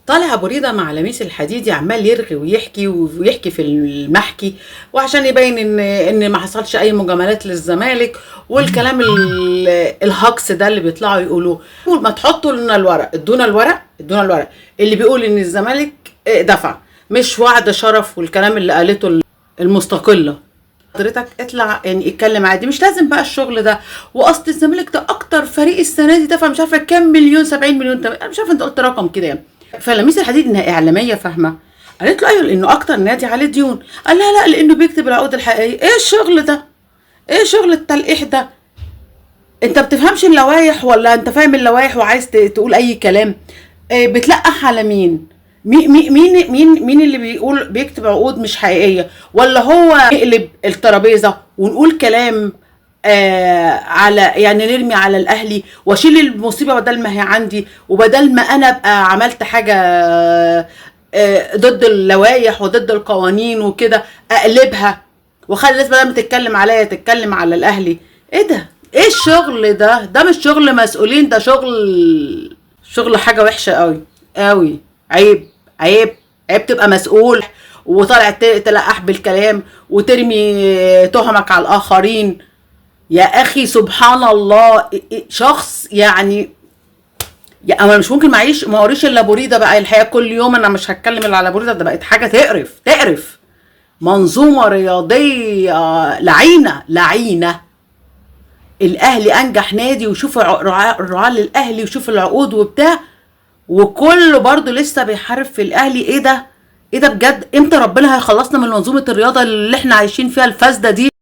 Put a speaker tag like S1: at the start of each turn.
S1: طالع ابو ريده مع لميس الحديدي عمال يرغي ويحكي في المحكي، وعشان يبين ان ما حصلش اي مجاملات للزمالك، والكلام الهجص ده اللي بيطلعوا يقولوه. ما تحطوا لنا الورق، ادونا الورق اللي بيقول ان الزمالك دفع، مش وعد شرف والكلام اللي قالته المستقله. حضرتك اطلع يعني اتكلم عادي، مش لازم بقى الشغل ده. واصل الزمالك ده اكتر فريق السنه دي دفع مش عارفه كام مليون، 70 مليون، انا مش عارفه انت قلت رقم كده يعني. فلميس الحديد انها اعلاميه فاهمه، قالت له ايوه لانه اكتر نادي عليه ديون. قال لها لا، لانه بيكتب العقود الحقيقيه. ايه الشغل ده؟ ايه شغل التلقيح ده؟ انت بتفهمش اللوائح ولا انت فاهم اللوائح وعايز تقول اي كلام؟ بتلقح على مين؟ مين اللي بيقول بيكتب عقود مش حقيقيه؟ ولا هو نقلب الترابيزه ونقول كلام على يعني نرمي على الاهلي واشيل المصيبه بدل ما هي عندي، وبدل ما انا ابقى عملت حاجه ضد اللوائح وضد القوانين وكده اقلبها واخلي الناس بدل ما تتكلم عليا تتكلم على الاهلي. ايه ده؟ ايه الشغل ده؟ ده مش شغل مسؤولين، ده شغل حاجه وحشه قوي قوي. عيب عيب عيب تبقى مسؤول وطالع تلقح بالكلام وترمي تهمك على الاخرين. يا اخي سبحان الله، شخص يعني انا مش ممكن ما اوريش الا بوريده بقى الحقيقه كل يوم. انا مش هتكلم الا على بوريده، ده بقت حاجه تقرف. منظومه رياضيه لعينه. الاهلي انجح نادي، وشوف الرعاه للاهلي وشوف العقود وبتاع، وكله برضه لسه بيحارب في الاهلي. ايه ده؟ ايه ده بجد؟ امتى ربنا هيخلصنا من منظومه الرياضه اللي احنا عايشين فيها الفاسده دي؟